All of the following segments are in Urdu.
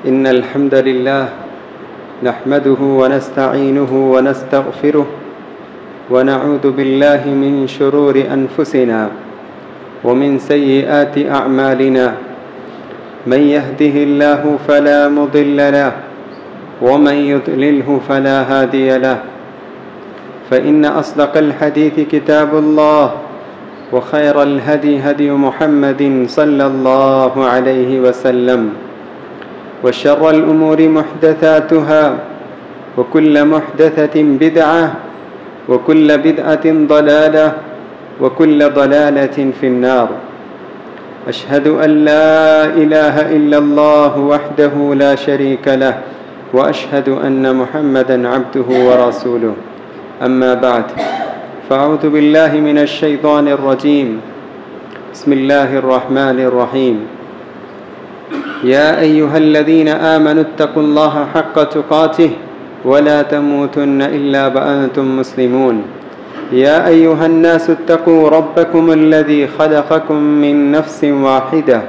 إن الحمد لله نحمده ونستعينه ونستغفره ونعوذ بالله من شرور أنفسنا ومن سيئات أعمالنا من يهده الله فلا مضل له ومن يضلله فلا هادي له فإن أصدق الحديث كتاب الله وخير الهدي هدي محمد صلى الله عليه وسلم وشر الأمور محدثاتها وكل محدثة بدعة وكل بدعة ضلالة وكل ضلالة في النار أشهد أن لا إله إلا الله وحده لا شريك له وأشهد أن محمدًا عبده ورسوله أما بعد فأعوذ بالله من الشيطان الرجيم بسم الله الرحمن الرحيم يا أيها الذين آمنوا اتقوا الله حق تقاته ولا تموتن إلا وأنتم مسلمون يا أيها الناس اتقوا ربكم الذي خلقكم من نفس واحدة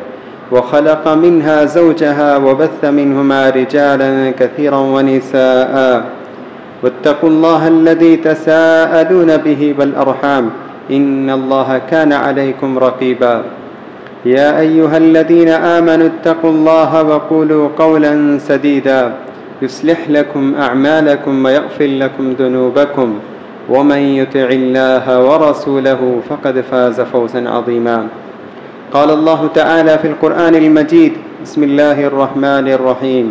وخلق منها زوجها وبث منهما رجالا كثيرا ونساء واتقوا الله الذي تساءلون به والأرحام إن الله كان عليكم رقيبا يا أيها الذين آمنوا اتقوا الله وقولوا قولا سديدا يصلح لكم أعمالكم ويغفر لكم ذنوبكم ومن يطع الله ورسوله فقد فاز فوزا عظيما قال الله تعالى في القرآن المجيد بسم الله الرحمن الرحيم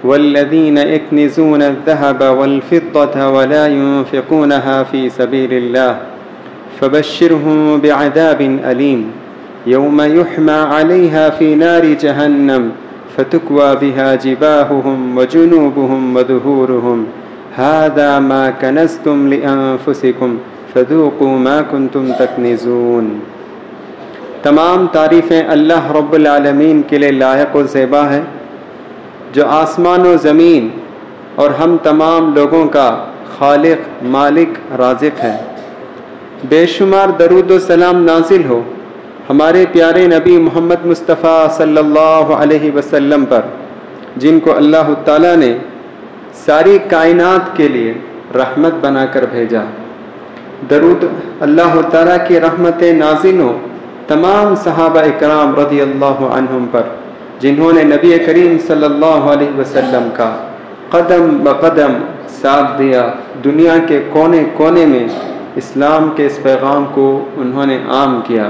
والذين يكنزون الذهب والفضة ولا ينفقونها في سبيل الله فبشرهم بعذاب أليم يوم يحمى عليها في نار جهنم فتكوى بها جباههم وجنوبهم وظهورهم هذا ما كنزتم لأنفسكم فذوقوا ما كنتم تكنزون۔ تمام تعریفیں اللہ رب العالمین کے لیے لائق و زیبا ہے، جو آسمان و زمین اور ہم تمام لوگوں کا خالق، مالک، رازق ہے۔ بے شمار درود و سلام نازل ہو ہمارے پیارے نبی محمد مصطفیٰ صلی اللہ علیہ وسلم پر، جن کو اللہ تعالیٰ نے ساری کائنات کے لیے رحمت بنا کر بھیجا۔ درود اللہ تعالیٰ کی رحمتیں نازل ہوں تمام صحابہ اکرام رضی اللہ عنہم پر، جنہوں نے نبی کریم صلی اللہ علیہ وسلم کا قدم بقدم ساتھ دیا، دنیا کے کونے کونے میں اسلام کے اس پیغام کو انہوں نے عام کیا۔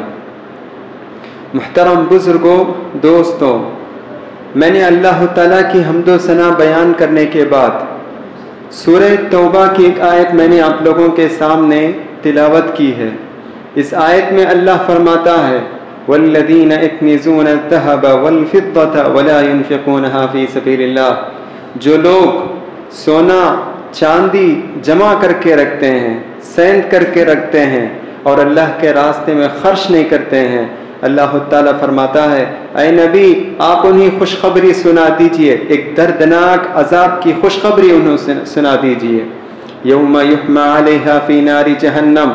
محترم بزرگوں، دوستوں، میں نے اللہ تعالیٰ کی حمد و ثنا بیان کرنے کے بعد سورہ توبہ کی ایک آیت میں نے آپ لوگوں کے سامنے تلاوت کی ہے۔ اس آیت میں اللہ فرماتا ہے والذین یکنزون الذھب والفضة ولا ينفقونها فی سبیل اللہ، جو لوگ سونا چاندی جمع کر کے رکھتے ہیں، سینت کر کے رکھتے ہیں اور اللہ کے راستے میں خرچ نہیں کرتے ہیں، اللہ تعالیٰ فرماتا ہے اے نبی آپ انہیں خوشخبری سنا دیجئے، ایک دردناک عذاب کی خوشخبری انہیں سنا دیجئے۔ یوم یحمى علیہا فی نار جہنم،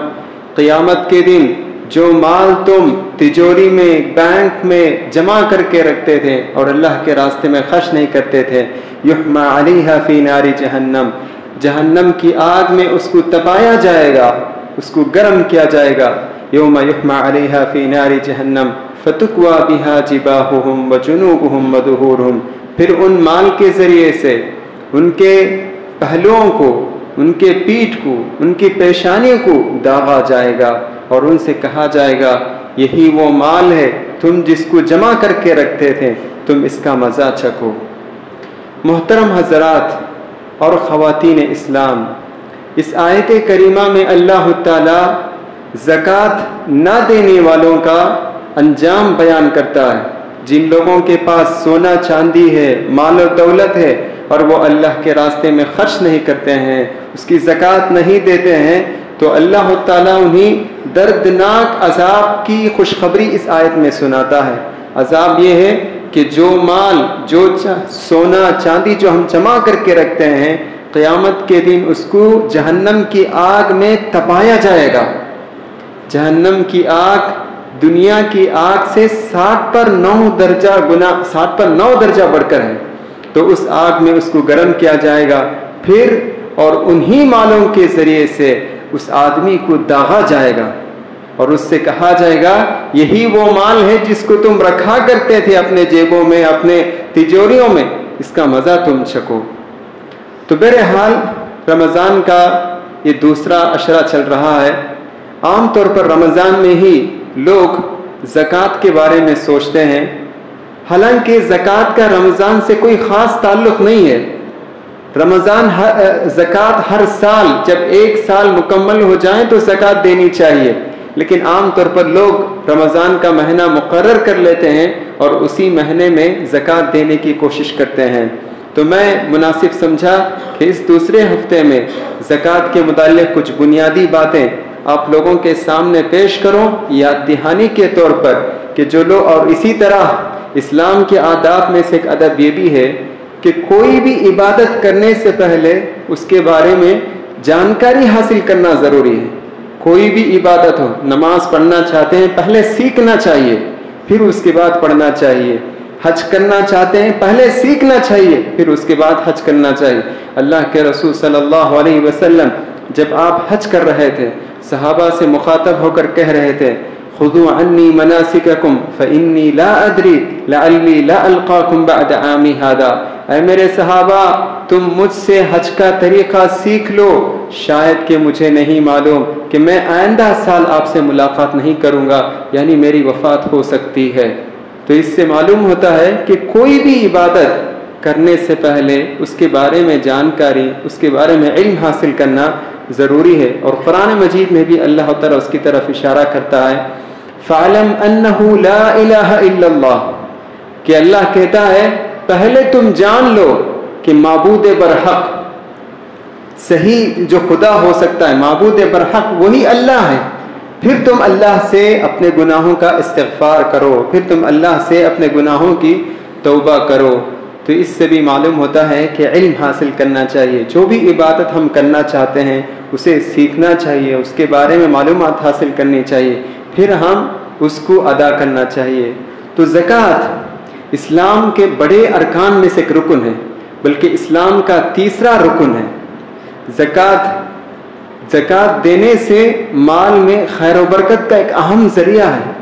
قیامت کے دن جو مال تم تجوری میں، بینک میں جمع کر کے رکھتے تھے اور اللہ کے راستے میں خرچ نہیں کرتے تھے، یحمى علیہا فی نار جہنم، جہنم کی آگ میں اس کو تپایا جائے گا، اس کو گرم کیا جائے گا۔ یوم یحمى علیہا فی نار جہنم فتکوى بہا جباہہم وجنوبہم وظہورہم، پھر ان مال کے ذریعے سے ان کے پہلوؤں کو، ان کے پیٹھ کو، ان کی پیشانیوں کو داغا جائے گا اور ان سے کہا جائے گا یہی وہ مال ہے تم جس کو جمع کر کے رکھتے تھے، تم اس کا مزہ چکھو۔ محترم حضرات اور خواتین اسلام، اس آیت کریمہ میں اللہ تعالیٰ زکوٰۃ نہ دینے والوں کا انجام بیان کرتا ہے۔ جن لوگوں کے پاس سونا چاندی ہے، مال و دولت ہے اور وہ اللہ کے راستے میں خرچ نہیں کرتے ہیں، اس کی زکوٰۃ نہیں دیتے ہیں، تو اللہ تعالیٰ انہیں دردناک عذاب کی خوشخبری اس آیت میں سناتا ہے۔ عذاب یہ ہے کہ جو مال، جو سونا چاندی جو ہم جمع کر کے رکھتے ہیں، قیامت کے دن اس کو جہنم کی آگ میں تپایا جائے گا۔ جہنم کی آگ دنیا کی آگ سے 60 پر 9 درجہ بڑھ کر ہے۔ تو اس آگ میں اس کو گرم کیا جائے گا، پھر اور انہی مالوں کے ذریعے سے اس آدمی کو داغا جائے گا اور اس سے کہا جائے گا یہی وہ مال ہے جس کو تم رکھا کرتے تھے اپنے جیبوں میں، اپنے تجوریوں میں، اس کا مزہ تم چکھو۔ تو بہرحال رمضان کا یہ دوسرا عشرہ چل رہا ہے۔ عام طور پر رمضان میں ہی لوگ زکوٰۃ کے بارے میں سوچتے ہیں، حالانکہ زکوٰۃ کا رمضان سے کوئی خاص تعلق نہیں ہے۔ رمضان زکوٰۃ ہر سال جب ایک سال مکمل ہو جائیں تو زکوٰۃ دینی چاہیے، لیکن عام طور پر لوگ رمضان کا مہینہ مقرر کر لیتے ہیں اور اسی مہینے میں زکوٰۃ دینے کی کوشش کرتے ہیں۔ تو میں مناسب سمجھا کہ اس دوسرے ہفتے میں زکوٰۃ کے متعلق کچھ بنیادی باتیں آپ لوگوں کے سامنے پیش کروں، یاد دہانی کے طور پر کہ جو لوگ، اور اسی طرح اسلام کے آداب میں سے ایک ادب یہ بھی ہے کہ کوئی بھی عبادت کرنے سے پہلے اس کے بارے میں جانکاری حاصل کرنا ضروری ہے۔ کوئی بھی عبادت ہو، نماز پڑھنا چاہتے ہیں پہلے سیکھنا چاہیے، پھر اس کے بعد پڑھنا چاہیے۔ حج کرنا چاہتے ہیں پہلے سیکھنا چاہیے، پھر اس کے بعد حج کرنا چاہیے۔ اللہ کے رسول صلی اللہ علیہ وسلم جب آپ حج کر رہے تھے، صحابہ سے مخاطب ہو کر کہہ رہے تھے خذوا عنی مناسککم فانی لا ادری لعلی لا القاکم بعد عامی ھذا، اے میرے صحابہ تم مجھ سے حج کا طریقہ سیکھ لو، شاید کہ مجھے نہیں معلوم کہ میں آئندہ سال آپ سے ملاقات نہیں کروں گا، یعنی میری وفات ہو سکتی ہے۔ تو اس سے معلوم ہوتا ہے کہ کوئی بھی عبادت کرنے سے پہلے اس کے بارے میں جانکاری، اس کے بارے میں علم حاصل کرنا ضروری ہے۔ اور قرآن مجید میں بھی اللہ تعالیٰ اس کی طرف اشارہ کرتا ہے فَعْلَمْ أَنَّهُ لَا إِلَهَ إِلَّا اللَّهُ، کہ اللہ کہتا ہے پہلے تم جان لو کہ معبود برحق، صحیح جو خدا ہو سکتا ہے، معبود برحق وہی اللہ ہے، پھر تم اللہ سے اپنے گناہوں کا استغفار کرو، پھر تم اللہ سے اپنے گناہوں کی توبہ کرو۔ تو اس سے بھی معلوم ہوتا ہے کہ علم حاصل کرنا چاہیے، جو بھی عبادت ہم کرنا چاہتے ہیں اسے سیکھنا چاہیے، اس کے بارے میں معلومات حاصل کرنی چاہیے، پھر ہم اس کو ادا کرنا چاہیے۔ تو زکوٰۃ اسلام کے بڑے ارکان میں سے ایک رکن ہے، بلکہ اسلام کا تیسرا رکن ہے۔ زکوٰۃ دینے سے مال میں خیر و برکت کا ایک اہم ذریعہ ہے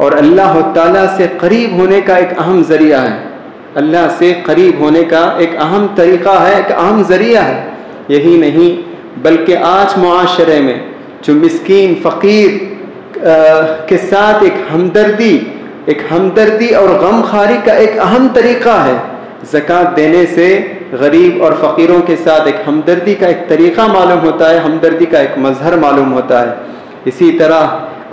اور اللہ تعالیٰ سے قریب ہونے کا ایک اہم ذریعہ ہے، اللہ سے قریب ہونے کا ایک اہم طریقہ ہے، ایک اہم ذریعہ ہے۔ یہی نہیں بلکہ آج معاشرے میں جو مسکین فقیر کے ساتھ ایک ہمدردی اور غمخواری کا ایک اہم طریقہ ہے۔ زکوٰۃ دینے سے غریب اور فقیروں کے ساتھ ایک ہمدردی کا ایک طریقہ معلوم ہوتا ہے، ہمدردی کا ایک مظہر معلوم ہوتا ہے۔ اسی طرح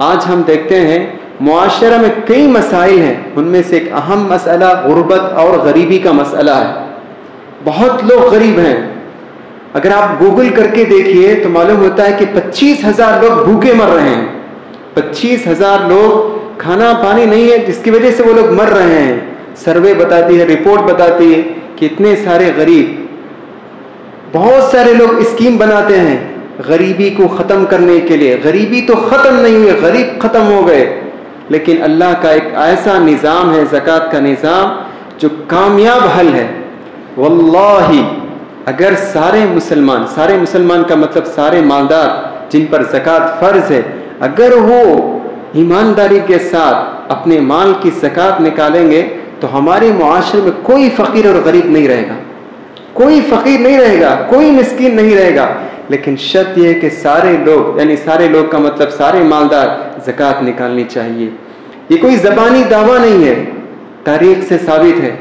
آج ہم دیکھتے ہیں معاشرہ میں کئی مسائل ہیں، ان میں سے ایک اہم مسئلہ غربت اور غریبی کا مسئلہ ہے۔ بہت لوگ غریب ہیں، اگر آپ گوگل کر کے دیکھیے تو معلوم ہوتا ہے کہ 25,000 لوگ بھوکے مر رہے ہیں، 25,000 لوگ کھانا پانی نہیں ہے جس کی وجہ سے وہ لوگ مر رہے ہیں۔ سروے بتاتی ہے، رپورٹ بتاتی ہے کہ اتنے سارے غریب، بہت سارے لوگ اسکیم بناتے ہیں غریبی کو ختم کرنے کے لیے، غریبی تو ختم نہیں ہوئی، غریب ختم ہو گئے، لیکن اللہ کا ایک ایسا نظام ہے زکوٰۃ کا نظام جو کامیاب حل ہے۔ واللہ اگر سارے مسلمان کا مطلب سارے مالدار جن پر زکوٰۃ فرض ہے، اگر وہ ایمانداری کے ساتھ اپنے مال کی زکوٰۃ نکالیں گے تو ہمارے معاشرے میں کوئی فقیر اور غریب نہیں رہے گا، کوئی فقیر نہیں رہے گا، کوئی مسکین نہیں رہے گا، لیکن شرط یہ ہے کہ سارے لوگ، یعنی سارے لوگ کا مطلب سارے مالدار زکوٰۃ نکالنی چاہیے۔ یہ کوئی زبانی دعویٰ نہیں ہے، تاریخ سے ثابت ہے۔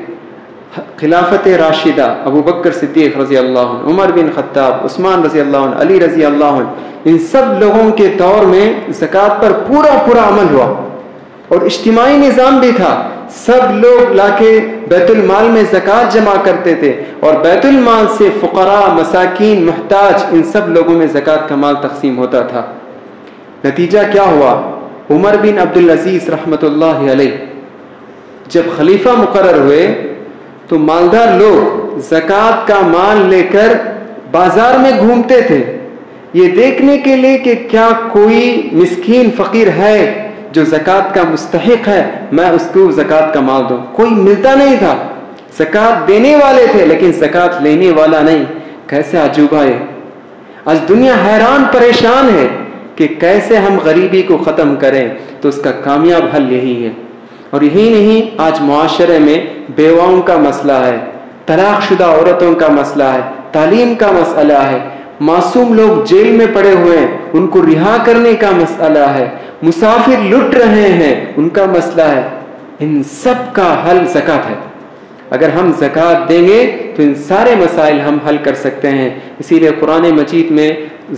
خلافت راشدہ، ابو بکر صدیق رضی اللہ عنہ، عمر بن خطاب، عثمان رضی اللہ عنہ، علی رضی اللہ عنہ، ان سب لوگوں کے دور میں زکوٰۃ پر پورا عمل ہوا اور اجتماعی نظام بھی تھا، سب لوگ لا کے بیت المال میں زکوٰۃ جمع کرتے تھے اور بیت المال سے فقراء، مساکین، محتاج ان سب لوگوں میں زکوٰۃ کا مال تقسیم ہوتا تھا۔ نتیجہ کیا ہوا؟ عمر بن عبدالعزیز رحمۃ اللہ علیہ جب خلیفہ مقرر ہوئے تو مالدار لوگ زکوٰۃ کا مال لے کر بازار میں گھومتے تھے یہ دیکھنے کے لیے کہ کیا کوئی مسکین فقیر ہے جو زکوٰۃ کا مستحق ہے، میں اس کو زکوٰۃ کا مال دوں۔ کوئی ملتا نہیں تھا، زکات دینے والے تھے لیکن زکات لینے والا نہیں. کیسے عجوبہ ہے. آج دنیا حیران پریشان ہے کہ کیسے ہم غریبی کو ختم کریں. تو اس کا کامیاب حل یہی ہے. اور یہی نہیں، آج معاشرے میں بیواؤں کا مسئلہ ہے، طلاق شدہ عورتوں کا مسئلہ ہے، تعلیم کا مسئلہ ہے، معصوم لوگ جیل میں پڑے ہوئے ہیں ان کو رہا کرنے کا مسئلہ ہے، مسافر لٹ رہے ہیں ان کا مسئلہ ہے. ان سب کا حل زکات ہے. اگر ہم زکات دیں گے تو ان سارے مسائل ہم حل کر سکتے ہیں. اسی لیے قرآن مجید میں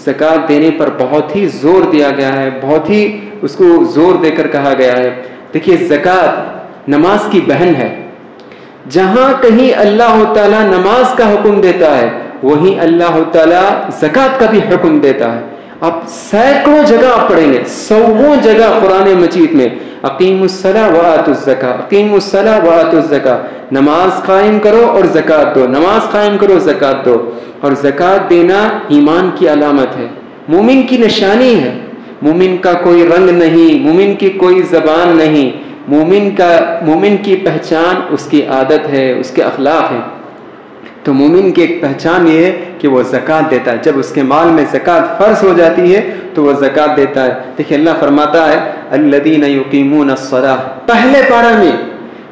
زکات دینے پر بہت ہی زور دیا گیا ہے، بہت ہی اس کو زور دے کر کہا گیا ہے. دیکھیے زکات نماز کی بہن ہے. جہاں کہیں اللہ تعالیٰ نماز کا حکم دیتا ہے وہیں اللہ تعالیٰ زکات کا بھی حکم دیتا ہے. آپ سینکڑوں جگہ پڑھیں گے، سووں جگہ قرآن مجید میں اقیموا الصلاۃ وآتوا الزکاۃ، اقیموا الصلاۃ وآتوا الزکاۃ، نماز قائم کرو اور زکات دو، نماز قائم کرو زکات دو. اور زکات دینا ایمان کی علامت ہے، مومن کی نشانی ہے. مومن کا کوئی رنگ نہیں، مومن کی کوئی زبان نہیں، مومن کی پہچان اس کی عادت ہے، اس کے اخلاق ہیں. تو مومن کی ایک پہچان یہ ہے کہ وہ زکات دیتا ہے. جب اس کے مال میں زکات فرض ہو جاتی ہے تو وہ زکات دیتا ہے. دیکھیں اللہ فرماتا ہے الذین یقیمون الصلاۃ. پہلے پارہ میں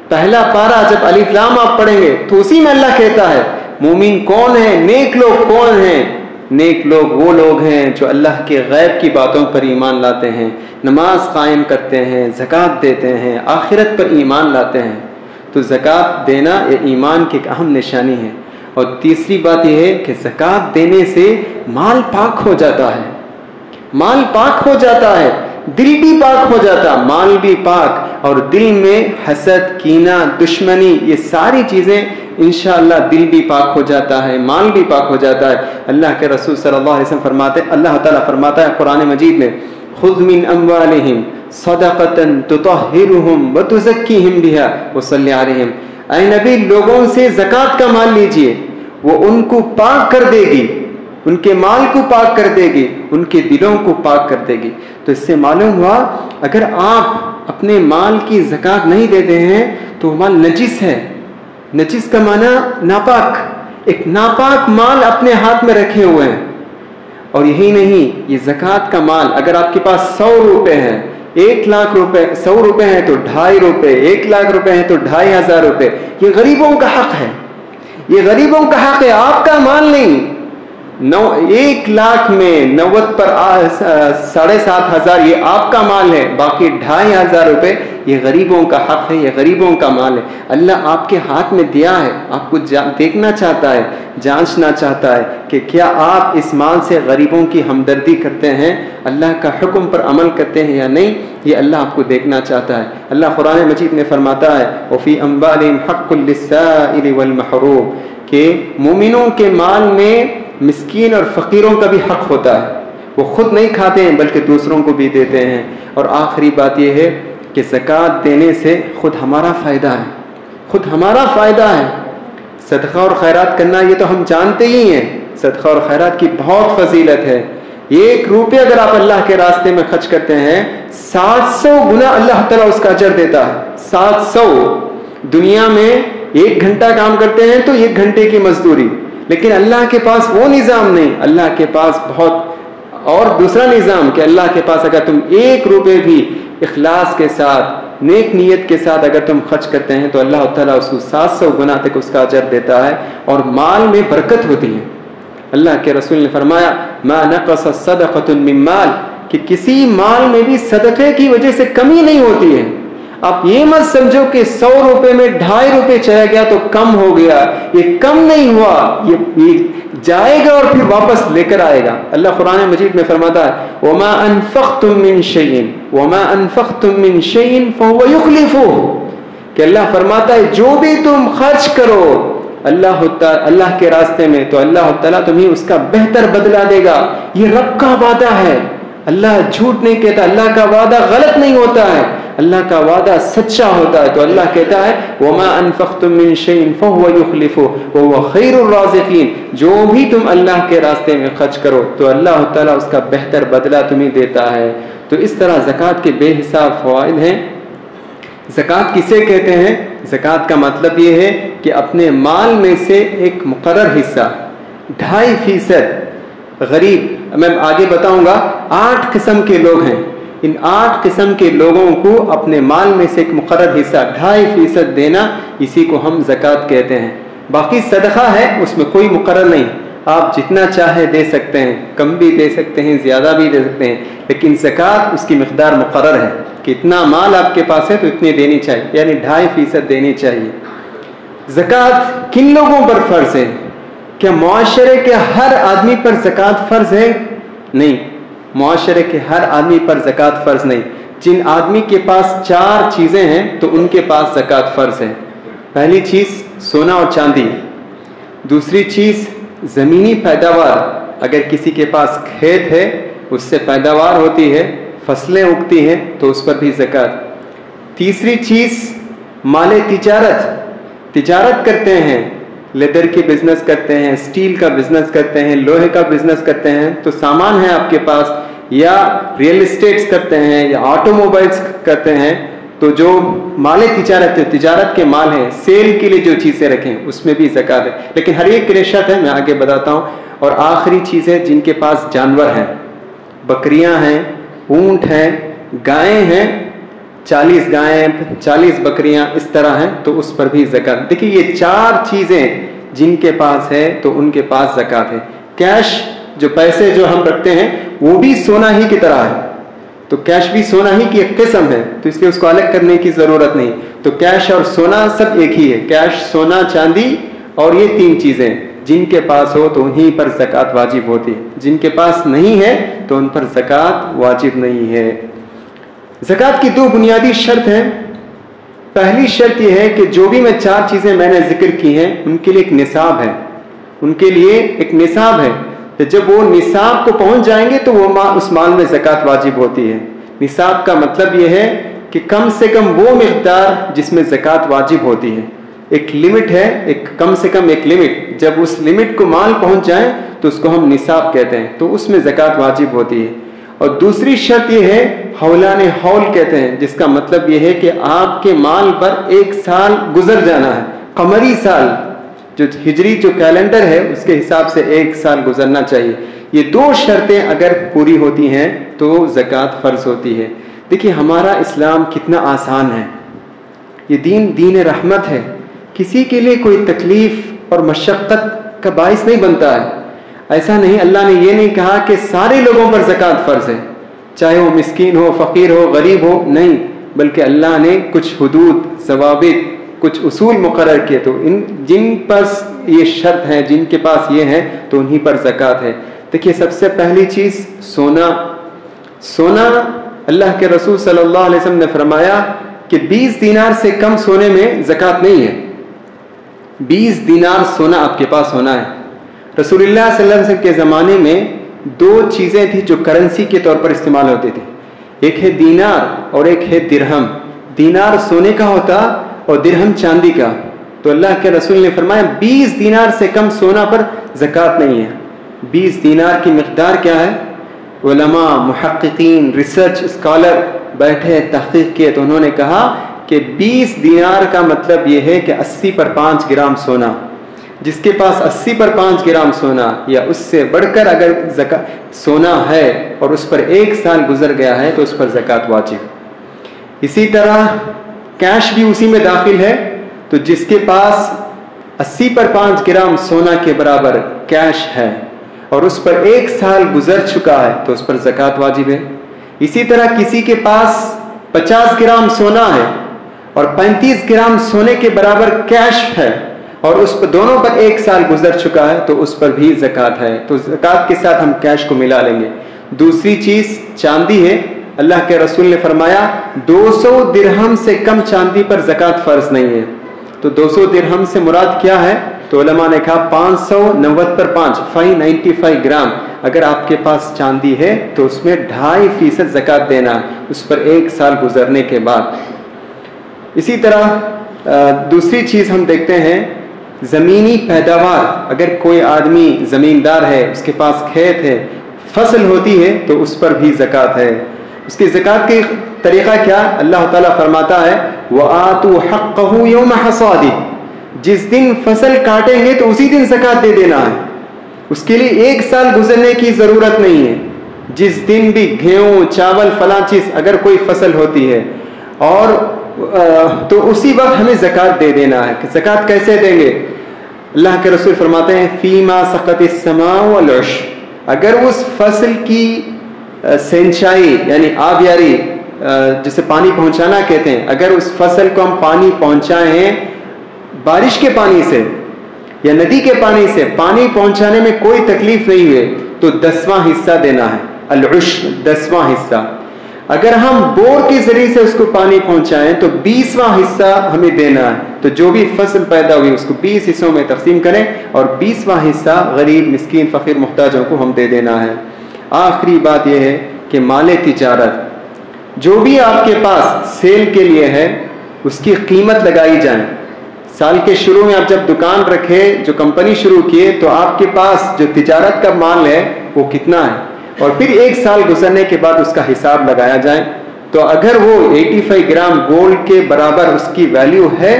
پہلا پارہ جب الف لام آپ پڑھیں گے تو اسی میں اللہ کہتا ہے مومن کون ہے، نیک لوگ کون ہیں. نیک لوگ وہ لوگ ہیں جو اللہ کے غیب کی باتوں پر ایمان لاتے ہیں، نماز قائم کرتے ہیں، زکات دیتے ہیں، آخرت پر ایمان لاتے ہیں. تو زکات دینا یہ ایمان کی ایک اہم نشانی ہے. اور تیسری بات یہ ہے کہ زکات دینے سے مال پاک ہو جاتا ہے. مال پاک ہو جاتا ہے، دل بھی پاک ہو جاتا، مال بھی پاک. اور دل میں حسد، کینہ، دشمنی، یہ ساری چیزیں انشاءاللہ دل بھی پاک ہو جاتا ہے، مال بھی پاک ہو جاتا ہے. اللہ کے رسول صلی اللہ علیہ وسلم فرماتے، اللہ تعالیٰ فرماتا ہے قرآن مجید میں خذ من اموالہم صدقۃ تطہرہم وتزکیہم بہا وصلی علیہم. اے نبی لوگوں سے زکات کا مال لیجئے، وہ ان کو پاک کر دے گی، ان کے مال کو پاک کر دے گی، ان کے دلوں کو پاک کر دے گی. تو اس سے معلوم ہوا اگر آپ اپنے مال کی زکات نہیں دیتے ہیں تو مال نجس ہے. نجس کا معنی ناپاک، ایک ناپاک مال اپنے ہاتھ میں رکھے ہوئے ہیں. اور یہی نہیں، یہ زکات کا مال اگر آپ کے پاس 100 روپے ہیں، 1 لاکھ روپے، 100 روپے ہیں تو 2.5 روپے، 1 لاکھ روپے ہیں تو 2,500 روپے. یہ غریبوں کا حق ہے، یہ غریبوں کا حق ہے، آپ کا مال نہیں. 1 لاکھ میں 90 پر 7,500 یہ آپ کا مال ہے، باقی 2,500 روپے یہ غریبوں کا حق ہے، یہ غریبوں کا مال ہے. اللہ آپ کے ہاتھ میں دیا ہے، آپ کو دیکھنا چاہتا ہے، جانچنا چاہتا ہے کہ کیا آپ اس مال سے غریبوں کی ہمدردی کرتے ہیں، اللہ کا حکم پر عمل کرتے ہیں یا نہیں. یہ اللہ آپ کو دیکھنا چاہتا ہے. اللہ قرآن مجید میں فرماتا ہے وَفِي أَمْوَالِهِمْ حَقٌّ لِلسَّائِلِ وَالْمَحْرُومِ کہ مومنوں کے مال میں مسکین اور فقیروں کا بھی حق ہوتا ہے. وہ خود نہیں کھاتے ہیں بلکہ دوسروں کو بھی دیتے ہیں. اور آخری بات یہ ہے کہ زکوٰۃ دینے سے خود ہمارا فائدہ ہے، خود ہمارا فائدہ ہے. صدقہ اور خیرات کرنا یہ تو ہم جانتے ہی ہیں، صدقہ اور خیرات کی بہت فضیلت ہے. 1 روپے اگر آپ اللہ کے راستے میں خرچ کرتے ہیں 700 گنا اللہ تعالیٰ اس کا اجر دیتا ہے. 700. دنیا میں 1 گھنٹہ کام کرتے ہیں تو 1 گھنٹے کی مزدوری، لیکن اللہ کے پاس وہ نظام نہیں. اللہ کے پاس بہت اور دوسرا نظام کہ اللہ کے پاس اگر تم 1 روپے بھی اخلاص کے ساتھ، نیک نیت کے ساتھ اگر تم خرچ کرتے ہیں تو اللہ تعالیٰ اس کو 700 گنا تک اس کا اجر دیتا ہے. اور مال میں برکت ہوتی ہے. اللہ کے رسول نے فرمایا ما نقص صدقۃ من مال کہ کسی مال میں بھی صدقے کی وجہ سے کمی نہیں ہوتی ہے. آپ یہ مت سمجھو کہ 100 روپے میں 2.5 روپے چلا گیا تو کم ہو گیا. یہ کم نہیں ہوا، یہ جائے گا اور پھر واپس لے کر آئے گا. اللہ قرآن مجید میں فرماتا ہے وما انفقتم من شیء وما انفقتم من شیء فهو یخلفہ کہ اللہ فرماتا ہے جو بھی تم خرچ کرو اللہ کے راستے میں تو اللہ تعالیٰ تمہیں اس کا بہتر بدلہ دے گا. یہ رب کا وعدہ ہے، اللہ جھوٹ نہیں کہتا، اللہ کا وعدہ غلط نہیں ہوتا ہے، اللہ کا وعدہ سچا ہوتا ہے. تو اللہ کہتا ہے وما انفقتم من شیء فهو یخلفہ وهو خیر الرازقین جو بھی تم اللہ کے راستے میں خرچ کرو تو اللہ تعالیٰ اس کا بہتر بدلہ تمہیں دیتا ہے. تو اس طرح زکوٰۃ کے بے حساب فوائد ہیں. زکوٰۃ کسے کہتے ہیں؟ زکوٰۃ کا مطلب یہ ہے کہ اپنے مال میں سے ایک مقرر حصہ 2.5% غریب، میں آگے بتاؤں گا 8 قسم کے لوگ ہیں، ان 8 قسم کے لوگوں کو اپنے مال میں سے ایک مقرر حصہ 2.5% دینا، اسی کو ہم زکوٰۃ کہتے ہیں۔ باقی صدقہ ہے، اس میں کوئی مقرر نہیں، آپ جتنا چاہے دے سکتے ہیں، کم بھی دے سکتے ہیں، زیادہ بھی دے سکتے ہیں، لیکن زکوٰۃ اس کی مقدار مقرر ہے کہ اتنا مال آپ کے پاس ہے تو اتنی دینی چاہیے، یعنی 2.5% دینی چاہیے۔ زکوٰۃ کن لوگوں پر فرض ہے؟ کیا معاشرے کے ہر آدمی پر زکوٰۃ فرض ہے؟ نہیں، معاشرے کے ہر آدمی پر زکوٰۃ فرض نہیں۔ جن آدمی کے پاس 4 چیزیں ہیں تو ان کے پاس زکوٰۃ فرض ہے۔ پہلی چیز سونا اور چاندی، دوسری چیز زمینی پیداوار، اگر کسی کے پاس کھیت ہے، اس سے پیداوار ہوتی ہے، فصلیں اگتی ہیں تو اس پر بھی زکوٰۃ۔ تیسری چیز مال تجارت کرتے ہیں، لیدر کی بزنس کرتے ہیں، سٹیل کا بزنس کرتے ہیں، لوہے کا بزنس کرتے ہیں، تو سامان ہے آپ کے پاس، یا ریئل اسٹیٹس کرتے ہیں یا آٹو موبائلس کرتے ہیں، تو جو مال تجارت ہے، تجارت کے مال ہیں، سیل کے لیے جو چیزیں رکھیں اس میں بھی زکوٰۃ ہے، لیکن ہر ایک کی شرط ہے، میں آگے بتاتا ہوں۔ اور آخری چیز ہے جن کے پاس جانور ہیں، بکریاں ہیں، اونٹ ہیں، گائیں ہیں، 40 گائیں 40 بکریاں اس طرح ہیں، تو اس پر بھی زکوٰۃ۔ دیکھیے یہ 4 چیزیں جن کے پاس ہے تو ان کے پاس زکوٰۃ ہے۔ کیش، جو پیسے جو ہم رکھتے ہیں وہ بھی سونا ہی کی طرح ہے، تو کیش بھی سونا ہی کی ایک قسم ہے، تو اس لیے اس کو الگ کرنے کی ضرورت نہیں، تو کیش اور سونا سب ایک ہی ہے، کیش، سونا، چاندی، اور یہ 3 چیزیں جن کے پاس ہو تو انہیں پر زکوٰۃ واجب ہوتی ہے، جن کے پاس نہیں ہے تو ان پر زکوٰۃ واجب نہیں ہے۔ زکوٰۃ کی 2 بنیادی شرط ہیں۔ پہلی شرط یہ ہے کہ جو بھی میں 4 چیزیں میں نے ذکر کی ہیں ان کے لیے ایک نصاب ہے، ان کے لیے ایک نصاب ہے، تو جب وہ نصاب کو پہنچ جائیں گے تو وہ اس مال میں زکوٰۃ واجب ہوتی ہے۔ نصاب کا مطلب یہ ہے کہ کم سے کم وہ مقدار جس میں زکوٰۃ واجب ہوتی ہے، ایک لمٹ ہے، کم سے کم ایک لمٹ، جب اس لمٹ کو مال پہنچ جائیں تو اس کو ہم نصاب کہتے ہیں، تو اس میں زکوٰۃ واجب ہوتی ہے۔ اور دوسری شرط یہ ہے حولان حول کہتے ہیں، جس کا مطلب یہ ہے کہ آپ کے مال پر 1 سال گزر جانا ہے، قمری سال، جو ہجری جو کیلنڈر ہے اس کے حساب سے 1 سال گزرنا چاہیے۔ یہ 2 شرطیں اگر پوری ہوتی ہیں تو زکوٰۃ فرض ہوتی ہے۔ دیکھیے ہمارا اسلام کتنا آسان ہے، یہ دین رحمت ہے، کسی کے لیے کوئی تکلیف اور مشقت کا باعث نہیں بنتا ہے۔ ایسا نہیں، اللہ نے یہ نہیں کہا کہ سارے لوگوں پر زکوٰۃ فرض ہے، چاہے وہ مسکین ہو، فقیر ہو، غریب ہو، نہیں، بلکہ اللہ نے کچھ حدود، ضوابط، کچھ اصول مقرر کیے، تو جن پر یہ شرط ہے، جن کے پاس یہ ہیں تو انہی پر زکوٰۃ ہے۔ دیکھیے سب سے پہلی چیز سونا، اللہ کے رسول صلی اللہ علیہ وسلم نے فرمایا کہ 20 دینار سے کم سونے میں زکوٰۃ نہیں ہے، 20 دینار سونا آپ کے پاس ہونا ہے۔ رسول اللہ صلی اللہ علیہ وسلم کے زمانے میں 2 چیزیں تھیں جو کرنسی کے طور پر استعمال ہوتی تھی، ایک ہے دینار اور ایک ہے درہم۔ دینار سونے کا ہوتا اور درہم چاندی کا، تو اللہ کے رسول نے فرمایا 20 دینار سے کم سونا پر زکوٰۃ نہیں ہے۔ 20 دینار کی مقدار کیا ہے؟ علماء، محققین، ریسرچ اسکالر بیٹھے تحقیق کیے تو انہوں نے کہا کہ 20 دینار کا مطلب یہ ہے کہ 80 پر 5 گرام سونا، جس کے پاس 80 پر 5 گرام سونا یا اس سے بڑھ کر اگر سونا ہے اور اس پر 1 سال گزر گیا ہے تو اس پر زکوٰۃ واجب۔ اسی طرح کیش بھی اسی میں داخل ہے، تو جس کے پاس 80 پر 5 گرام سونا کے برابر کیش ہے اور اس پر 1 سال گزر چکا ہے تو اس پر زکوٰۃ واجب ہے۔ اسی طرح کسی کے پاس 50 گرام سونا ہے اور 35 گرام سونے کے برابر کیش ہے اور اس پر دونوں پر 1 سال گزر چکا ہے تو اس پر بھی زکوٰۃ ہے، تو زکوٰۃ کے ساتھ ہم کیش کو ملا لیں گے۔ دوسری چیز چاندی ہے، اللہ کے رسول نے فرمایا 200 درہم سے کم چاندی پر زکوٰۃ فرض نہیں ہے، تو 200 درہم سے مراد کیا ہے؟ تو علماء نے کہا 590 پر 5 595 گرام، اگر آپ کے پاس چاندی ہے تو اس میں 2.5% زکوٰۃ دینا ہے اس پر 1 سال گزرنے کے بعد۔ اسی طرح دوسری چیز ہم دیکھتے ہیں زمینی پیداوار، اگر کوئی آدمی زمیندار ہے، اس کے پاس کھیت ہے، فصل ہوتی ہے تو اس پر بھی زکوٰۃ ہے۔ اس کی زکوٰۃ کی طریقہ کیا؟ اللہ تعالیٰ فرماتا ہے وَآتُوا حَقَّهُ يَوْمَ حَصَادِهِ، جس دن فصل کاٹیں گے تو اسی دن زکوٰۃ دے دینا ہے. اس کے لیے 1 سال گزرنے کی ضرورت نہیں ہے. جس دن بھی گیہوں چاول فلاں چیز اگر کوئی فصل ہوتی ہے اور تو اسی وقت ہمیں زکوٰۃ دے دینا ہے. کہ زکوٰۃ کیسے دیں گے؟ اللہ کے رسول فرماتے ہیں فیما سقط السماء والعشر، اگر اس فصل کی سینچائی یعنی آبیاری جسے پانی پہنچانا کہتے ہیں، اگر اس فصل کو ہم پانی پہنچائیں بارش کے پانی سے یا ندی کے پانی سے، پانی پہنچانے میں کوئی تکلیف نہیں ہوئے تو 10واں حصہ دینا ہے. العشر 10واں حصہ. اگر ہم بور کے ذریعے سے اس کو پانی پہنچائیں تو 20واں حصہ ہمیں دینا ہے. تو جو بھی فصل پیدا ہوئی اس کو 20 حصوں میں تقسیم کریں اور 20واں حصہ غریب مسکین فقیر محتاجوں کو ہم دے دینا ہے. آخری بات یہ ہے کہ مال تجارت جو بھی آپ کے پاس سیل کے لیے ہے اس کی قیمت لگائی جائے. سال کے شروع میں آپ جب دکان رکھے، جو کمپنی شروع کیے، تو آپ کے پاس جو تجارت کا مال ہے وہ کتنا ہے، اور پھر 1 سال گزرنے کے بعد اس کا حساب لگایا جائے. تو اگر وہ 85 گرام گولڈ کے برابر اس کی ویلیو ہے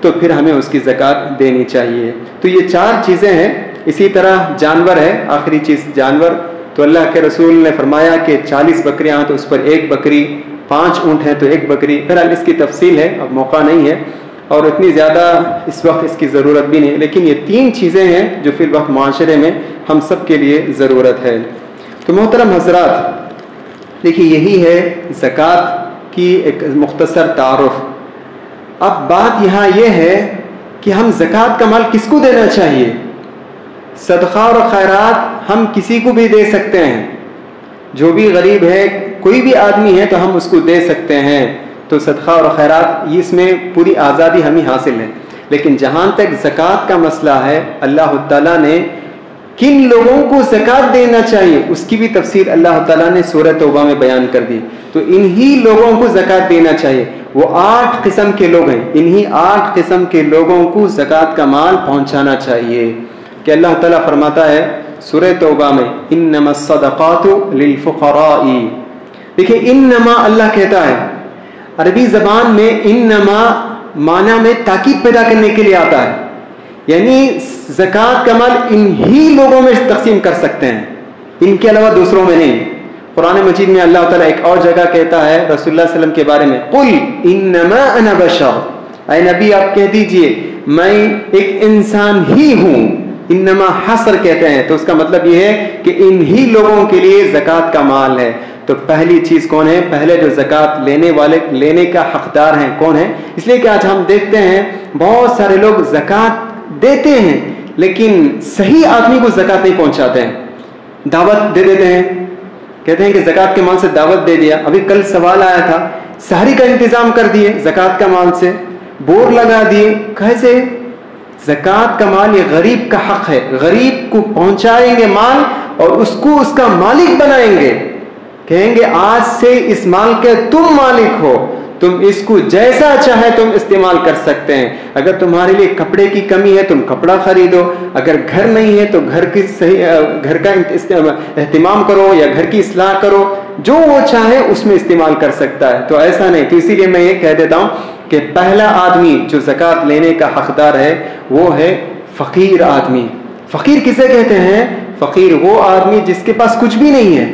تو پھر ہمیں اس کی زکوٰۃ دینی چاہیے. تو یہ 4 چیزیں ہیں. اسی طرح جانور ہے، آخری چیز جانور. تو اللہ کے رسول نے فرمایا کہ 40 بکریاں ہیں تو اس پر 1 بکری، 5 اونٹ ہیں تو 1 بکری. بہرحال اس کی تفصیل ہے، اب موقع نہیں ہے اور اتنی زیادہ اس وقت اس کی ضرورت بھی نہیں، لیکن یہ 3 چیزیں ہیں جو فی الوقت معاشرے میں ہم سب کے لیے ضرورت ہے. تو محترم حضرات، دیکھیے یہی ہے زکوٰۃ کی ایک مختصر تعارف. اب بات یہاں یہ ہے کہ ہم زکوٰۃ کا مال کس کو دینا چاہیے؟ صدقہ اور خیرات ہم کسی کو بھی دے سکتے ہیں. جو بھی غریب ہے، کوئی بھی آدمی ہے تو ہم اس کو دے سکتے ہیں. تو صدقہ اور خیرات اس میں پوری آزادی ہمیں حاصل ہے. لیکن جہاں تک زکوٰۃ کا مسئلہ ہے، اللہ تعالیٰ نے کن لوگوں کو زکوٰۃ دینا چاہیے اس کی بھی تفصیل اللہ تعالیٰ نے سورہ توبہ میں بیان کر دی. تو انہی لوگوں کو زکوٰۃ دینا چاہیے. وہ 8 قسم کے لوگ ہیں. انہی 8 قسم کے لوگوں کو زکوٰۃ کا مال پہنچانا چاہیے. کہ اللہ تعالیٰ فرماتا ہے سورہ توبہ میں انما الصدقات للفقراء. دیکھیں انما اللہ کہتا ہے، عربی زبان میں انما معنی میں تاکید پیدا کرنے کے لیے آتا ہے. یعنی زکوٰۃ کا مال انہی لوگوں میں تقسیم کر سکتے ہیں، ان کے علاوہ دوسروں میں نہیں. قرآن مجید میں اللہ تعالیٰ ایک اور جگہ کہتا ہے رسول اللہ صلی اللہ علیہ وسلم کے بارے میں قل انما انا بشر، اے نبی آپ کہہ دیجئے میں ایک انسان ہی ہوں. انما حصر کہتے ہیں تو اس کا مطلب یہ ہے کہ انہی لوگوں کے لیے زکوٰۃ کا مال ہے. تو پہلی چیز کون ہے؟ پہلے جو زکوٰۃ لینے کا حقدار ہیں کون ہے؟ اس لیے کہ آج ہم دیکھتے ہیں بہت سارے لوگ زکوٰۃ دیتے ہیں لیکن صحیح آدمی کو زکوٰۃ نہیں پہنچاتے ہیں. دعوت دے دیتے ہیں، کہتے ہیں کہ زکوٰۃ کے مال سے دعوت دے دیا. ابھی کل سوال آیا تھا، سحری کا انتظام کر دیے زکوٰۃ کا مال سے، بور لگا دیے. کیسے؟ زکوٰۃ کا مال یہ غریب کا حق ہے. غریب کو پہنچائیں گے مال اور اس کو اس کا مالک بنائیں گے. کہیں گے آج سے اس مال کے تم مالک ہو، تم اس کو جیسا چاہے تم استعمال کر سکتے ہیں. اگر تمہارے لیے کپڑے کی کمی ہے تم کپڑا خریدو، اگر گھر نہیں ہے تو گھر کا اہتمام کرو یا گھر کی اصلاح کرو، جو وہ چاہے اس میں استعمال کر سکتا ہے. تو ایسا نہیں. تو اسی لیے میں یہ کہہ دیتا ہوں کہ پہلا آدمی جو زکوٰۃ لینے کا حقدار ہے وہ ہے فقیر آدمی. فقیر کسے کہتے ہیں؟ فقیر وہ آدمی جس کے پاس کچھ بھی نہیں ہے،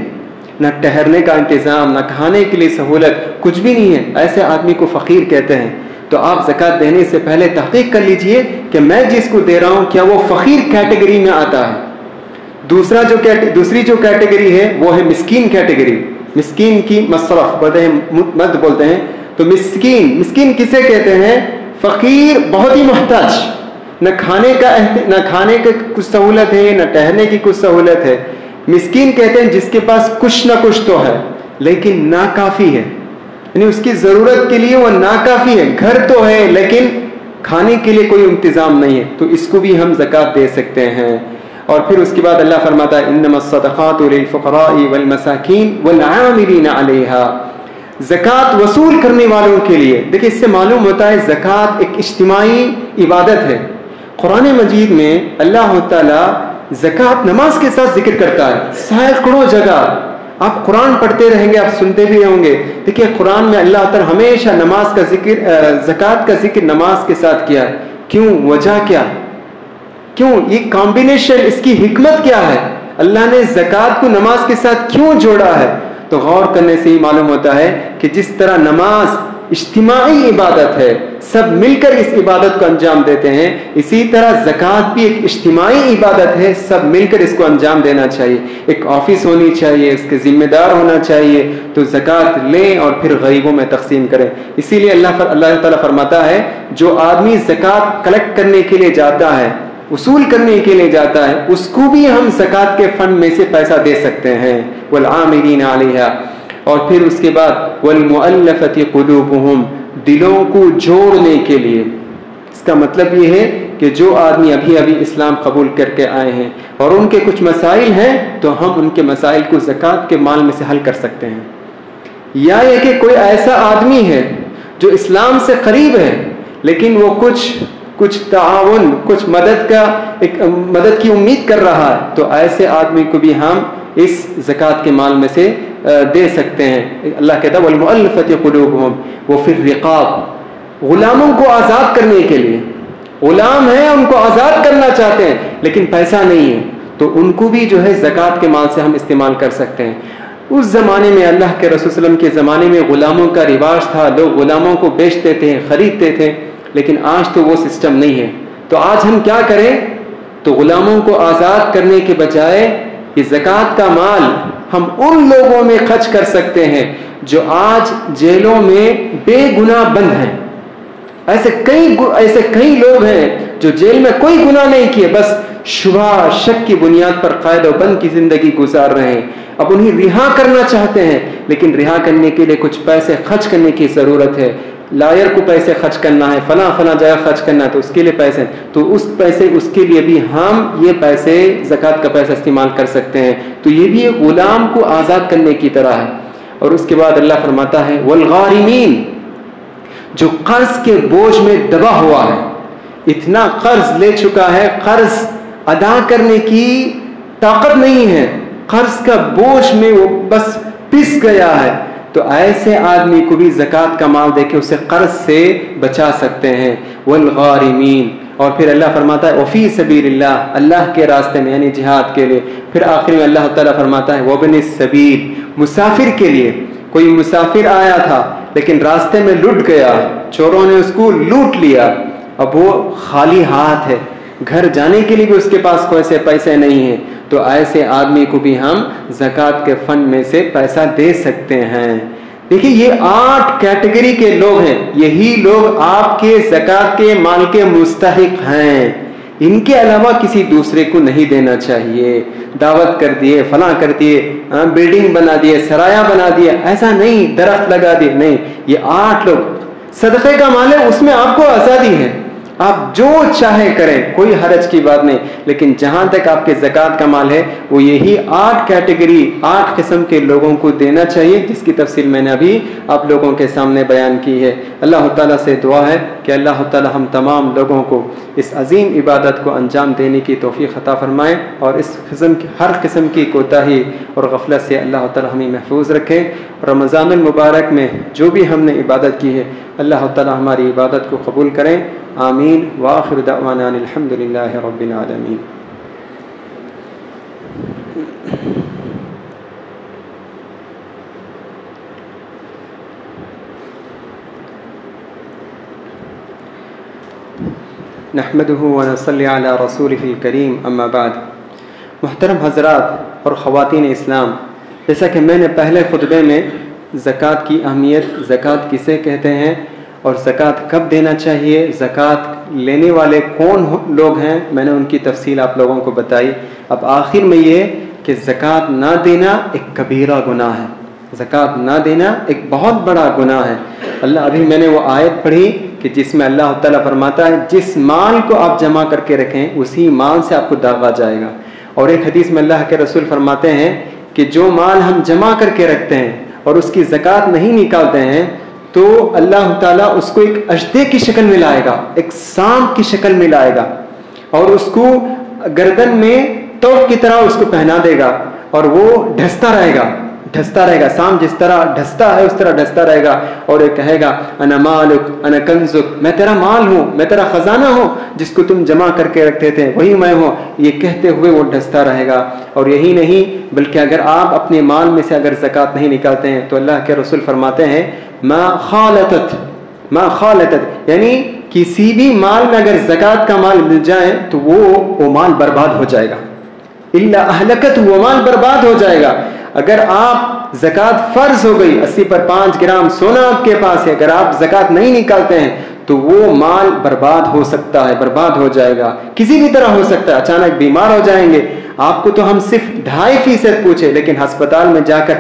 نہ ٹہرنے کا انتظام، نہ کھانے کے لیے سہولت، کچھ بھی نہیں ہے. ایسے آدمی کو فقیر کہتے ہیں. تو آپ زکوٰۃ دینے سے پہلے تحقیق کر لیجئے کہ میں جس کو دے رہا ہوں کیا وہ فقیر کیٹیگری میں آتا ہے. دوسری جو کیٹیگری ہے وہ ہے مسکین کیٹیگری. مسکین کی مصرف مد بولتے ہیں. تو مسکین کسے کہتے ہیں؟ فقیر بہت ہی محتاج، نہ کھانے کا کچھ سہولت ہے، نہ ٹہرنے کی کچھ سہولت ہے. مسکین کہتے ہیں جس کے پاس کچھ نہ کچھ تو ہے لیکن ناکافی ہے. یعنی اس کی ضرورت کے لیے وہ ناکافی ہے. گھر تو ہے لیکن کھانے کے لیے کوئی انتظام نہیں ہے. تو اس کو بھی ہم زکوٰۃ دے سکتے ہیں. اور پھر اس کے بعد اللہ فرماتا ہے انما الصدقات للفقراء والمساکین والعاملین علیہا. زکوٰۃ وصول کرنے والوں کے لیے. دیکھیں اس سے معلوم ہوتا ہے زکوٰۃ ایک اجتماعی عبادت ہے. قرآن مجید میں اللہ تعالیٰ زکوٰۃ نماز کے ساتھ ذکر کرتا ہے سینکڑوں جگہ. آپ قرآن پڑھتے رہیں گے، آپ سنتے بھی ہوں گے. دیکھیے قرآن میں اللہ تعالیٰ ہمیشہ نماز کا ذکر، زکوٰۃ کا ذکر نماز کے ساتھ کیا ہے. کیوں؟ وجہ کیا؟ کیوں یہ کمبینیشن، اس کی حکمت کیا ہے؟ اللہ نے زکوٰۃ کو نماز کے ساتھ کیوں جوڑا ہے؟ تو غور کرنے سے ہی معلوم ہوتا ہے کہ جس طرح نماز اجتماعی عبادت ہے، سب مل کر اس عبادت کو انجام دیتے ہیں، اسی طرح زکوٰۃ بھی ایک اجتماعی عبادت ہے، سب مل کر اس کو انجام دینا چاہیے۔ ایک آفس ہونی چاہیے، اس کے ذمہ دار ہونا چاہیے، تو زکوٰۃ لیں اور پھر غریبوں میں تقسیم کریں۔ اسی لیے اللہ تعالیٰ فرماتا ہے جو آدمی زکوٰۃ کلیکٹ کرنے کے لیے جاتا ہے، وصول کرنے کے لیے جاتا ہے، اس کو بھی ہم زکوٰۃ کے فنڈ میں سے پیسہ دے سکتے ہیں، والعاملین علیہا۔ اور پھر اس کے بعد والمؤلفۃ قلوبہم، دلوں کو جوڑنے کے لیے۔ اس کا مطلب یہ ہے کہ جو آدمی ابھی اسلام قبول کر کے آئے ہیں اور ان کے کچھ مسائل ہیں، تو ہم ان کے مسائل کو زکوٰۃ کے مال میں سے حل کر سکتے ہیں۔ یا یہ کہ کوئی ایسا آدمی ہے جو اسلام سے قریب ہے لیکن وہ کچھ تعاون، کچھ مدد کی امید کر رہا ہے، تو ایسے آدمی کو بھی ہم اس زکوٰۃ کے مال میں سے دے سکتے ہیں۔ اللہ کہتا ہے والمؤلفۃ قلوبہم وفی الرقاب، غلاموں کو آزاد کرنے کے لیے، غلام ہیں ان کو آزاد کرنا چاہتے ہیں لیکن پیسہ نہیں ہے، تو ان کو بھی جو ہے زکوٰۃ کے مال سے ہم استعمال کر سکتے ہیں۔ اس زمانے میں اللہ کے رسول صلی اللہ علیہ وسلم کے زمانے میں غلاموں کا رواج تھا، لوگ غلاموں کو بیچتے تھے، خریدتے تھے، لیکن آج تو وہ سسٹم نہیں ہے۔ تو آج ہم کیا کریں؟ تو غلاموں کو آزاد کرنے کے بجائے یہ زکوٰۃ کا مال ہم ان لوگوں میں خرچ کر سکتے ہیں جو آج جیلوں میں بے گناہ بند ہیں۔ ایسے کئی لوگ ہیں جو جیل میں کوئی گناہ نہیں کیے، بس شبہ شک کی بنیاد پر قید و بند کی زندگی گزار رہے ہیں۔ اب انہیں رہا کرنا چاہتے ہیں، لیکن رہا کرنے کے لیے کچھ پیسے خرچ کرنے کی ضرورت ہے، لائر کو پیسے خرچ کرنا ہے، فلاں جگہ خرچ کرنا ہے، تو اس کے لیے پیسے، تو اس کے لیے بھی ہم یہ پیسے زکوٰۃ کا پیسہ استعمال کر سکتے ہیں۔ تو یہ بھی ایک غلام کو آزاد کرنے کی طرح ہے۔ اور اس کے بعد اللہ فرماتا ہے والغارمین، جو قرض کے بوجھ میں دبا ہوا ہے، اتنا قرض لے چکا ہے، قرض ادا کرنے کی طاقت نہیں ہے، قرض کا بوجھ میں وہ بس پس گیا ہے، تو ایسے آدمی کو بھی زکوٰۃ کا مال دے کے اسے قرض سے بچا سکتے ہیں۔ والغارمین، اور پھر اللہ فرماتا ہے وفی سبیل اللہ، اللہ کے راستے میں یعنی جہاد کے لیے۔ پھر آخر میں اللہ تعالیٰ فرماتا ہے وابن السبیل، مسافر کے لیے۔ کوئی مسافر آیا تھا لیکن راستے میں لٹ گیا، چوروں نے اس کو لوٹ لیا، اب وہ خالی ہاتھ ہے، گھر جانے کے لیے بھی اس کے پاس کوئی پیسے نہیں ہیں، تو ایسے آدمی کو بھی ہم زکوٰۃ کے فنڈ میں سے پیسہ دے سکتے ہیں۔ دیکھیے یہ 8 کیٹیگری کے لوگ ہیں، یہی لوگ آپ کے زکوٰۃ کے مال کے مستحق ہیں، ان کے علاوہ کسی دوسرے کو نہیں دینا چاہیے۔ دعوت کر دیے، فلاں کر دیے، بلڈنگ بنا دیے، سرایہ بنا دیا، ایسا نہیں، درخت لگا دیے، نہیں، یہ 8 لوگ صدقے کا مال ہے، اس میں آپ کو آزادی ہے، آپ جو چاہے کریں، کوئی حرج کی بات نہیں، لیکن جہاں تک آپ کے زکوٰۃ کا مال ہے وہ یہی 8 کیٹیگری، 8 قسم کے لوگوں کو دینا چاہیے، جس کی تفصیل میں نے ابھی آپ لوگوں کے سامنے بیان کی ہے۔ اللہ تعالیٰ سے دعا ہے کہ اللہ تعالیٰ ہم تمام لوگوں کو اس عظیم عبادت کو انجام دینے کی توفیق عطا فرمائے، اور اس ہر قسم کی کوتاہی اور غفلت سے اللہ تعالیٰ ہمیں محفوظ رکھیں۔ رمضان المبارک میں جو بھی ہم نے عبادت کی ہے، اللہ تعالیٰ ہماری عبادت کو قبول کریں، آمین۔ وآخر دعوانا الحمد للہ رب العالمین۔ نحمده ونصلي على رسوله الكريم، اما بعد۔ محترم حضرات اور خواتین اسلام، جیسا کہ میں نے پہلے خطبے میں زکوٰۃ کی اہمیت، زکوٰۃ کسے کہتے ہیں اور زکوٰۃ کب دینا چاہیے، زکوٰۃ لینے والے کون لوگ ہیں، میں نے ان کی تفصیل آپ لوگوں کو بتائی۔ اب آخر میں یہ کہ زکوٰۃ نہ دینا ایک کبیرہ گناہ ہے، زکوٰۃ نہ دینا ایک بہت بڑا گناہ ہے۔ ابھی میں نے وہ آیت پڑھی کہ جس میں اللہ تعالیٰ فرماتا ہے جس مال کو آپ جمع کر کے رکھیں اسی مال سے آپ کو داغا جائے گا، اور ایک حدیث میں اللہ کے رسول فرماتے ہیں کہ جو مال ہم جمع کر کے رکھتے ہیں اور اس کی زکوٰۃ نہیں نکالتے ہیں تو اللہ تعالیٰ اس کو ایک اژدے کی شکل میں لائے گا، ایک سانپ کی شکل میں لائے گا، اور اس کو گردن میں توق کی طرح اس کو پہنا دے گا، اور وہ ڈھستا رہے گا، ڈھستا رہے گا. سانپ جس طرح ڈھستا ہے اس طرح ڈھستا رہے گا اور یہ کہے گا انا مالک انا کنزک, میں تیرا مال ہوں, میں تیرا خزانہ ہوں, جس کو تم جمع کر کے رکھتے تھے وہی میں ہوں. یہ کہتے ہوئے وہ ڈھستا رہے گا. اور یہی نہیں بلکہ اگر آپ اپنے مال میں سے اگر زکوٰۃ نہیں نکالتے ہیں تو اللہ کے رسول فرماتے ہیں ما خالطت یعنی کسی بھی مال میں اگر زکوٰۃ کا مال مل جائے تو وہ مال برباد ہو جائے گا. الا اہلکت, وہ مال برباد ہو جائے گا. اگر آپ زکوٰۃ فرض ہو گئی, 80 پر 5 گرام سونا آپ کے پاس ہے, اگر آپ زکوٰۃ نہیں نکالتے ہیں تو وہ مال برباد ہو سکتا ہے, برباد ہو جائے گا. کسی بھی طرح ہو سکتا ہے, اچانک بیمار ہو جائیں گے. آپ کو تو ہم صرف 2.5% پوچھے لیکن ہسپتال میں جا کر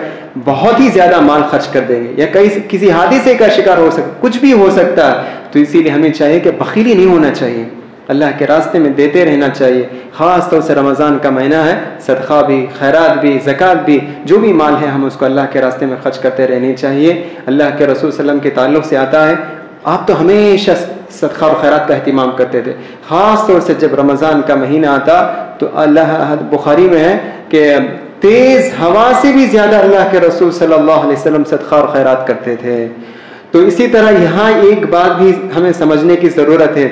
بہت ہی زیادہ مال خرچ کر دیں گے, یا کسی حادثے کا شکار ہو سکتا, کچھ بھی ہو سکتا ہے. تو اسی لیے ہمیں چاہیے کہ بخیلی نہیں ہونا چاہیے, اللہ کے راستے میں دیتے رہنا چاہیے. خاص طور سے رمضان کا مہینہ ہے, صدقہ بھی, خیرات بھی, زکوٰۃ بھی, جو بھی مال ہے ہم اس کو اللہ کے راستے میں خرچ کرتے رہنے چاہیے. اللہ کے رسول صلی اللہ علیہ وسلم کے تعلق سے آتا ہے آپ تو ہمیشہ صدقہ اور خیرات کا اہتمام کرتے تھے. خاص طور سے جب رمضان کا مہینہ آتا تو اللہ بخاری میں ہے کہ تیز ہوا سے بھی زیادہ اللہ کے رسول صلی اللہ علیہ وسلم صدقہ اور خیرات کرتے تھے. تو اسی طرح یہاں ایک بات بھی ہمیں سمجھنے کی ضرورت ہے.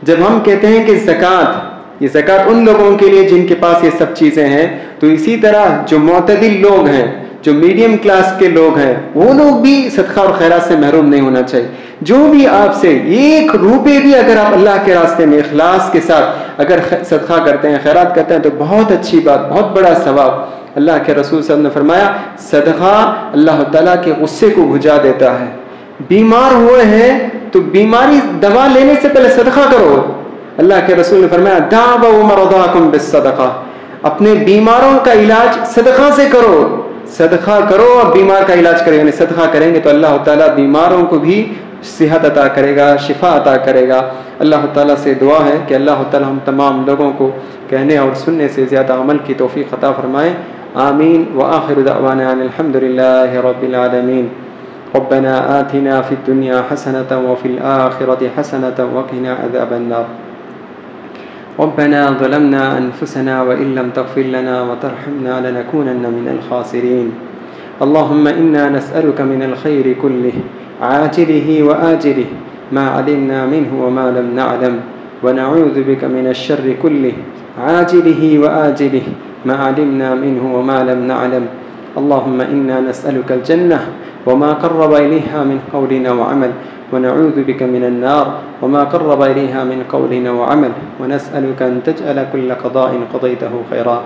جب ہم کہتے ہیں کہ زکوٰۃ, یہ زکوٰۃ ان لوگوں کے لیے جن کے پاس یہ سب چیزیں ہیں, تو اسی طرح جو معتدل لوگ ہیں, جو میڈیم کلاس کے لوگ ہیں, وہ لوگ بھی صدقہ اور خیرات سے محروم نہیں ہونا چاہیے. جو بھی آپ سے 1 روپے بھی اگر آپ اللہ کے راستے میں اخلاص کے ساتھ اگر صدقہ کرتے ہیں, خیرات کرتے ہیں, تو بہت اچھی بات, بہت بڑا ثواب. اللہ کے رسول صلی اللہ علیہ وسلم نے فرمایا صدقہ اللہ تعالیٰ کے غصے کو بجھا دیتا ہے. بیمار ہوئے ہیں تو بیماری دوا لینے سے پہلے صدقہ کرو. اللہ کے رسول نے فرمایا دعوا مرضاکم بالصدقہ, اپنے بیماروں کا علاج صدقہ سے کرو. صدقہ کرو اور بیمار کا علاج کریں, یعنی صدقہ کریں گے تو اللہ تعالیٰ بیماروں کو بھی صحت عطا کرے گا, شفا عطا کرے گا. اللہ تعالیٰ سے دعا ہے کہ اللہ تعالیٰ ہم تمام لوگوں کو کہنے اور سننے سے زیادہ عمل کی توفیق عطا فرمائے. آمین. وآخر دعوانا ان الحمد للہ رب العالمین. ربنا آتنا في الدنيا حسنة وفي الآخرة حسنة وقنا عذاب النار. ربنا ظلمنا أنفسنا وإن لم تغفر لنا وترحمنا لنكونن من الخاسرين. اللهم إنا نسألك من الخير كله عاجله وآجله ما علمنا منه وما لم نعلم, ونعوذ بك من الشر كله عاجله وآجله ما علمنا منه وما لم نعلم. اللهم إنا نسألك الجنة وما قرب إليها من قول وعمل, ونعوذ بك من النار وما قرب إليها من قول وعمل, ونسألك أن تجعل كل قضاء قضيته خيرا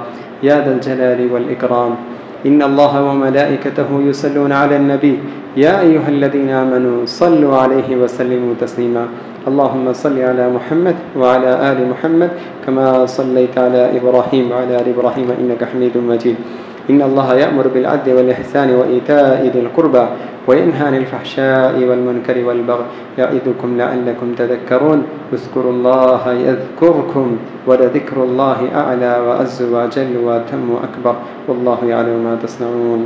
يا ذا الجلال والإكرام. إن الله وملائكته يصلون على النبي يا أيها الذين آمنوا صلوا عليه وسلموا تسليما. اللهم صل على محمد وعلى آل محمد كما صليت على إبراهيم وعلى آل إبراهيم إنك حميد مجيد. إن الله يأمر بالعدل والإحسان وإيتاء ذي القربى وينهى عن الفحشاء والمنكر والبغي يعظكم لعلكم تذكرون. اذكروا الله يذكركم ولذكر الله أعلى وأعز وأجل وأتم وأكبر والله يعلم ما تصنعون.